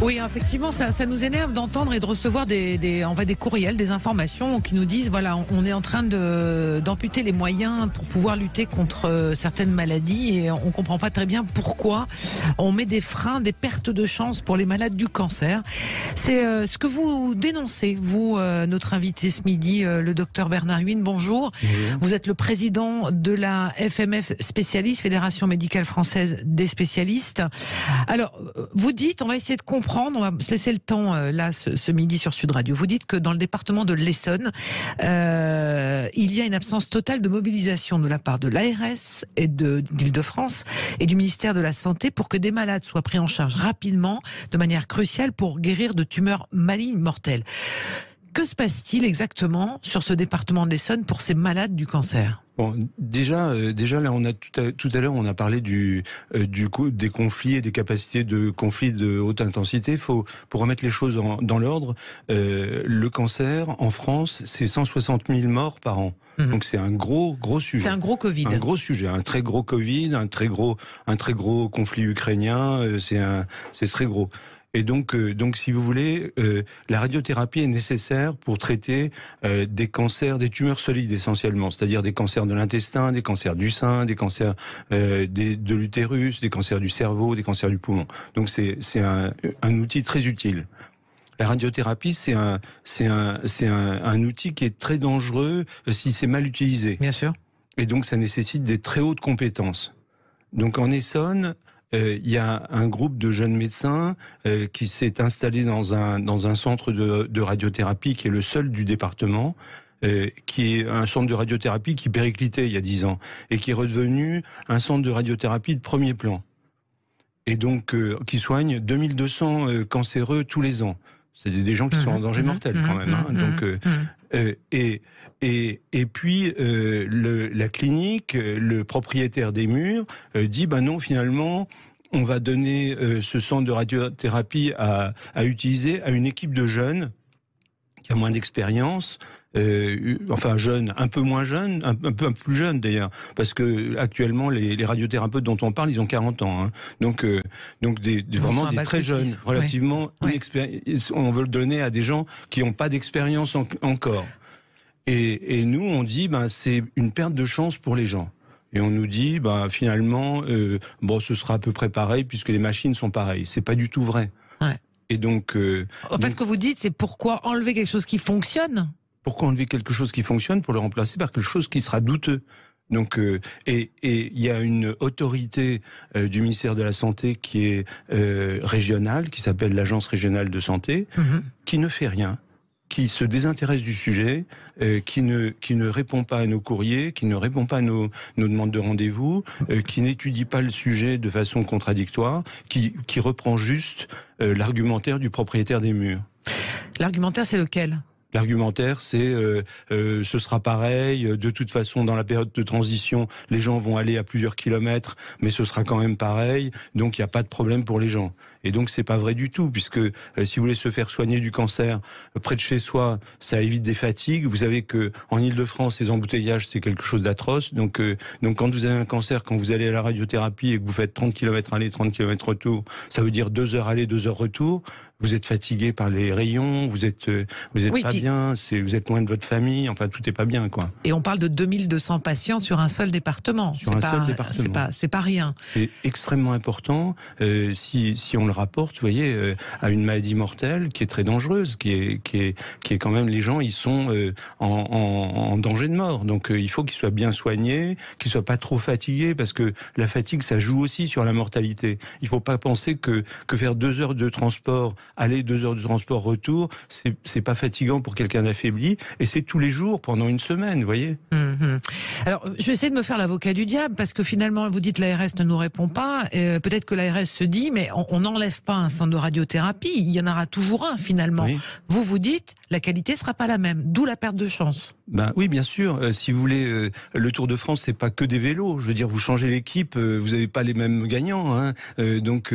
Oui, effectivement, ça nous énerve d'entendre et de recevoir des courriels, des informations qui nous disent, voilà, on est en train d'amputer les moyens pour pouvoir lutter contre certaines maladies et on comprend pas très bien pourquoi on met des freins, des pertes de chance pour les malades du cancer. C'est ce que vous dénoncez, vous, notre invité ce midi, le docteur Bernard Huynh. Bonjour. Bonjour. Vous êtes le président de la FMF Spécialiste, Fédération Médicale Française des Spécialistes. Alors, vous dites, on va essayer de comprendre, on va se laisser le temps là ce midi sur Sud Radio. Vous dites que dans le département de l'Essonne, il y a une absence totale de mobilisation de la part de l'ARS et d'Île-de-France et du ministère de la Santé pour que des malades soient pris en charge rapidement, de manière cruciale, pour guérir de tumeurs malignes mortelles. Que se passe-t-il exactement sur ce département de l'Essonne pour ces malades du cancer ? Bon, déjà là, on a tout à l'heure, on a parlé des conflits et des capacités de conflits de haute intensité. Pour remettre les choses dans l'ordre, le cancer en France, c'est 160 000 morts par an. Donc c'est un gros sujet. C'est un gros Covid. Un gros sujet, un très gros Covid, un très gros conflit ukrainien. C'est très gros. Et donc, si vous voulez, la radiothérapie est nécessaire pour traiter des cancers, des tumeurs solides essentiellement, c'est-à-dire des cancers de l'intestin, des cancers du sein, des cancers de l'utérus, des cancers du cerveau, des cancers du poumon. Donc, c'est un outil très utile. La radiothérapie, c'est un outil qui est très dangereux si c'est mal utilisé. Bien sûr. Et donc, ça nécessite des très hautes compétences. Donc, en Essonne, il y a un groupe de jeunes médecins qui s'est installé dans un centre de radiothérapie qui est le seul du département, qui est un centre de radiothérapie qui périclitait il y a 10 ans et qui est redevenu un centre de radiothérapie de premier plan. Et donc qui soigne 2200 cancéreux tous les ans. C'est des gens qui sont en danger mortel quand même. Donc et puis la clinique, le propriétaire des murs dit non, finalement on va donner ce centre de radiothérapie à utiliser à une équipe de jeunes qui a moins d'expérience. Enfin jeune, un peu moins jeune, un peu plus jeune d'ailleurs, parce que actuellement les radiothérapeutes dont on parle, ils ont 40 ans, hein. Donc vraiment des très jeunes, relativement inexpérimentés. On veut le donner à des gens qui n'ont pas d'expérience encore. Et nous, on dit, c'est une perte de chance pour les gens. Et on nous dit, finalement, ce sera à peu près pareil puisque les machines sont pareilles. C'est pas du tout vrai. Ouais. Et donc, ce que vous dites, c'est pourquoi enlever quelque chose qui fonctionne ? Pourquoi enlever quelque chose qui fonctionne pour le remplacer par quelque chose qui sera douteux ? Donc, et il y a une autorité du ministère de la Santé qui est régionale, qui s'appelle l'Agence régionale de santé, qui ne fait rien, qui se désintéresse du sujet, qui ne répond pas à nos courriers, qui ne répond pas à nos demandes de rendez-vous, qui n'étudie pas le sujet de façon contradictoire, qui reprend juste l'argumentaire du propriétaire des murs. L'argumentaire, c'est lequel ? L'argumentaire, c'est ce sera pareil, de toute façon dans la période de transition, les gens vont aller à plusieurs kilomètres, mais ce sera quand même pareil, donc il n'y a pas de problème pour les gens. Et donc c'est pas vrai du tout, puisque si vous voulez se faire soigner du cancer près de chez soi, ça évite des fatigues. Vous savez que en Île-de-France, les embouteillages, c'est quelque chose d'atroce. Donc quand vous avez un cancer, quand vous allez à la radiothérapie et que vous faites 30 km aller, 30 km retour, ça veut dire 2 heures aller, 2 heures retour. Vous êtes fatigué par les rayons, vous êtes pas bien, vous êtes loin de votre famille, enfin tout est pas bien, quoi. Et on parle de 2200 patients sur un seul département. C'est pas rien. C'est extrêmement important si on le rapporte, vous voyez, à une maladie mortelle qui est très dangereuse, qui est quand même, les gens ils sont en danger de mort. Donc il faut qu'ils soient bien soignés, qu'ils soient pas trop fatigués, parce que la fatigue ça joue aussi sur la mortalité. Il faut pas penser que faire 2 heures de transport aller, 2 heures de transport retour, c'est pas fatigant pour quelqu'un d'affaibli, et c'est tous les jours pendant une semaine, vous voyez. Alors, je vais essayer de me faire l'avocat du diable, parce que finalement, vous dites l'ARS ne nous répond pas, peut-être que l'ARS se dit, mais on n'enlève pas un centre de radiothérapie, il y en aura toujours un finalement. Oui. Vous dites, la qualité sera pas la même, d'où la perte de chance. Ben oui, bien sûr. Si vous voulez, le Tour de France, c'est pas que des vélos. Je veux dire, vous changez l'équipe, vous n'avez pas les mêmes gagnants. Hein. Donc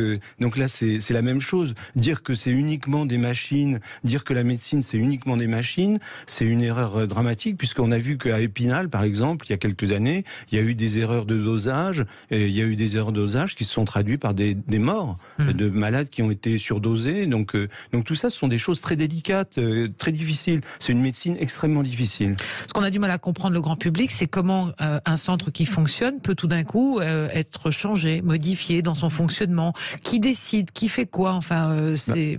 là, c'est la même chose. Dire que c'est uniquement des machines, dire que la médecine c'est uniquement des machines, c'est une erreur dramatique, puisqu'on a vu qu'à Épinal, par exemple, il y a quelques années, il y a eu des erreurs de dosage. Et il y a eu des erreurs de dosage qui se sont traduites par des morts de malades qui ont été surdosés. Donc tout ça, ce sont des choses très délicates, très difficiles. C'est une médecine extrêmement difficile. Ce qu'on a du mal à comprendre, le grand public, c'est comment un centre qui fonctionne peut tout d'un coup être changé, modifié dans son fonctionnement. Qui décide, qui fait quoi? Enfin, c'est...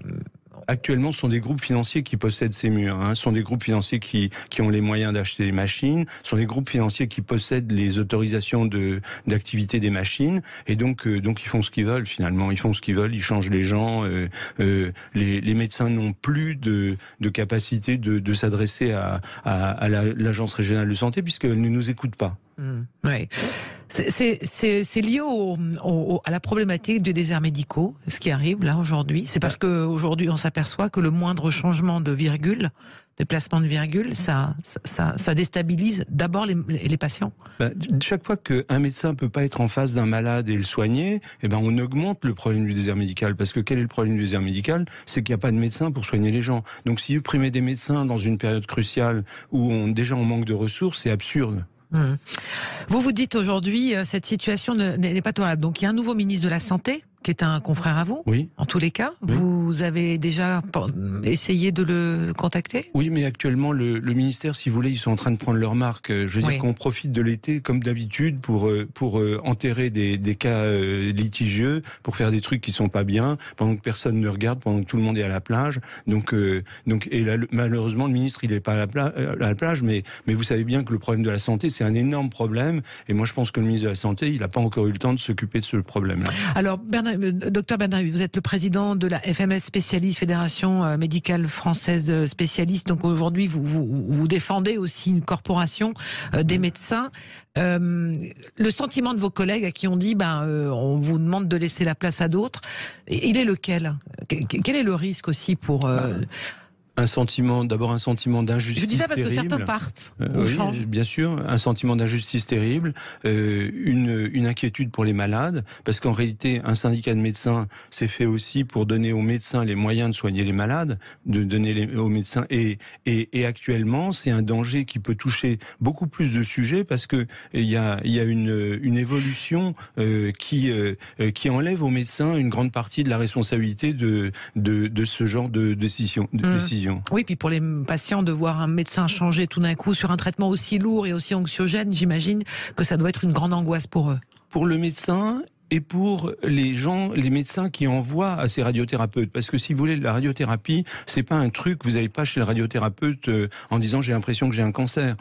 Actuellement, ce sont des groupes financiers qui possèdent ces murs. Ce sont des groupes financiers qui ont les moyens d'acheter les machines. Ce sont des groupes financiers qui possèdent les autorisations d'activité des machines. Et donc ils font ce qu'ils veulent finalement. Ils font ce qu'ils veulent. Ils changent les gens. Les médecins n'ont plus de capacité de s'adresser à l'agence régionale de santé puisqu'elle ne nous écoute pas. Ouais. C'est lié à la problématique des déserts médicaux, ce qui arrive là aujourd'hui. C'est parce qu'aujourd'hui on s'aperçoit que le moindre changement de virgule, de placement de virgule, ça déstabilise d'abord les patients. Chaque fois qu'un médecin peut pas être en face d'un malade et le soigner, on augmente le problème du désert médical. Parce que quel est le problème du désert médical? C'est qu'il n'y a pas de médecin pour soigner les gens. Donc si vous primez des médecins dans une période cruciale où déjà on manque de ressources, c'est absurde. Vous dites aujourd'hui, cette situation n'est pas tenable. Donc il y a un nouveau ministre de la Santé, qui est un confrère à vous, oui. En tous les cas. Oui. Vous avez déjà essayé de le contacter? Oui, mais actuellement, le ministère, si vous voulez, ils sont en train de prendre leur marque. Je veux dire qu'on profite de l'été, comme d'habitude, pour enterrer des cas litigieux, pour faire des trucs qui sont pas bien, pendant que personne ne regarde, pendant que tout le monde est à la plage. Et là, malheureusement, le ministre, il n'est pas à la plage, mais vous savez bien que le problème de la santé, c'est un énorme problème. Et moi, je pense que le ministre de la Santé, il n'a pas encore eu le temps de s'occuper de ce problème-là. Alors, docteur Bernard, vous êtes le président de la FMS spécialiste, Fédération médicale française spécialiste. Donc aujourd'hui, vous défendez aussi une corporation des médecins. Le sentiment de vos collègues à qui on dit on vous demande de laisser la place à d'autres, il est lequel? Quel est le risque aussi pour... D'abord un sentiment d'injustice. Je dis ça parce terrible. que certains partent ou oui, changent. Bien sûr, un sentiment d'injustice terrible, une inquiétude pour les malades, parce qu'en réalité, un syndicat de médecins, c'est fait aussi pour donner aux médecins les moyens de soigner les malades, de donner aux médecins. Et actuellement, c'est un danger qui peut toucher beaucoup plus de sujets, parce que il y a une évolution qui enlève aux médecins une grande partie de la responsabilité de ce genre de décision. Oui, puis pour les patients, de voir un médecin changer tout d'un coup sur un traitement aussi lourd et aussi anxiogène, j'imagine que ça doit être une grande angoisse pour eux. Pour le médecin et pour les médecins qui envoient à ces radiothérapeutes. Parce que si vous voulez, la radiothérapie, c'est pas un truc, vous n'allez pas chez le radiothérapeute en disant j'ai l'impression que j'ai un cancer.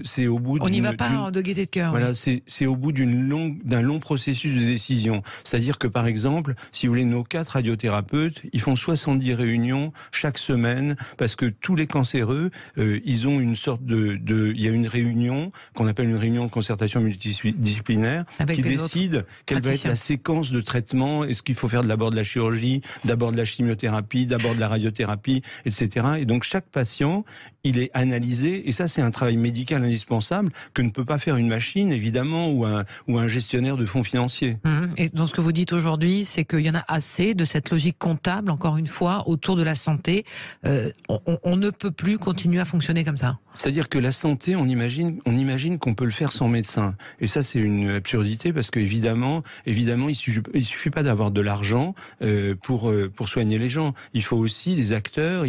C'est au bout on n'y va pas de gaieté de cœur. Voilà, c'est au bout d'un long processus de décision. C'est-à-dire que par exemple, si vous voulez, nos 4 radiothérapeutes, ils font 70 réunions chaque semaine, parce que tous les cancéreux, ils ont une sorte il y a une réunion qu'on appelle une réunion de concertation multidisciplinaire qui décide quelle va être la séquence de traitement. Est-ce qu'il faut faire d'abord de la chirurgie, d'abord de la chimiothérapie, d'abord de la radiothérapie, etc. Et donc chaque patient, il est analysé, et ça c'est un travail médical indispensable que ne peut pas faire une machine, évidemment, ou un gestionnaire de fonds financiers. Et donc ce que vous dites aujourd'hui, c'est qu'il y en a assez de cette logique comptable, encore une fois, autour de la santé. On ne peut plus continuer à fonctionner comme ça. C'est-à-dire que la santé, on imagine qu'on peut le faire sans médecin. Et ça, c'est une absurdité, parce que évidemment, il suffit pas d'avoir de l'argent pour soigner les gens. Il faut aussi des acteurs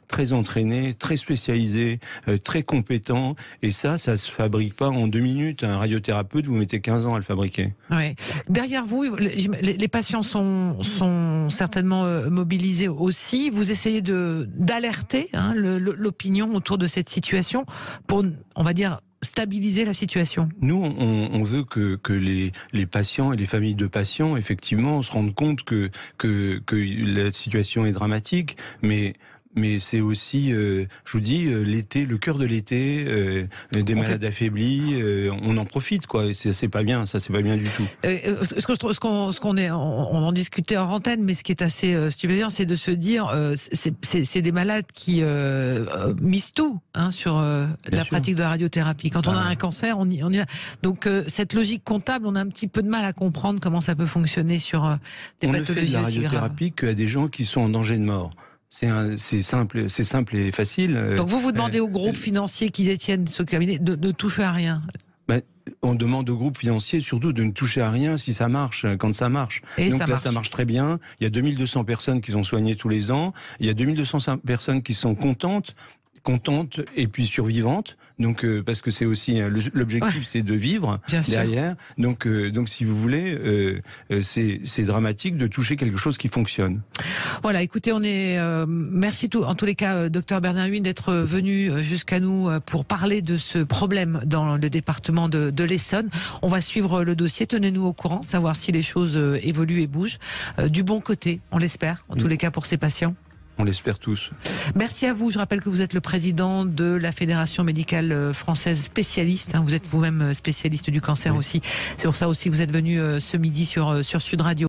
très entraînés, très spécialisés, très compétents. Et ça se fabrique pas en 2 minutes. Un radiothérapeute, vous mettez 15 ans à le fabriquer. Ouais. Derrière vous, les patients sont certainement mobilisés aussi. Vous essayez d'alerter l'opinion autour de cette situation pour, on va dire, stabiliser la situation. Nous, on veut que les patients et les familles de patients, effectivement, se rendent compte que la situation est dramatique, mais Mais c'est aussi, je vous dis, l'été, le cœur de l'été, des malades affaiblis, on en profite, quoi. Et c'est pas bien, ça, c'est pas bien du tout. On en discutait en antenne, mais ce qui est assez stupéfiant, c'est de se dire, c'est des malades qui misent tout sur la pratique de la radiothérapie. Quand on a un cancer, on y va. Donc cette logique comptable, on a un petit peu de mal à comprendre comment ça peut fonctionner sur des pathologies aussi graves. On ne fait de la radiothérapie qu'à des gens qui sont en danger de mort. C'est simple et facile. Donc vous demandez aux groupes financiers qui détiennent ce cabinet de toucher à rien. On demande aux groupes financiers surtout de ne toucher à rien si ça marche, quand ça marche. Et donc ça marche très bien. Il y a 2200 personnes qui sont soignées tous les ans. Il y a 2200 personnes qui sont contentes et puis survivantes. Donc parce que c'est aussi l'objectif, c'est de vivre derrière. Donc si vous voulez, c'est dramatique de toucher quelque chose qui fonctionne. Voilà, écoutez, merci en tous les cas, docteur Bernard Huynh, d'être venu jusqu'à nous pour parler de ce problème dans le département de l'Essonne. On va suivre le dossier, tenez-nous au courant, savoir si les choses évoluent et bougent du bon côté, on l'espère, en tous les cas pour ces patients. On l'espère tous. Merci à vous. Je rappelle que vous êtes le président de la Fédération médicale française spécialiste. Vous êtes vous-même spécialiste du cancer aussi. C'est pour ça aussi que vous êtes venu ce midi sur Sud Radio.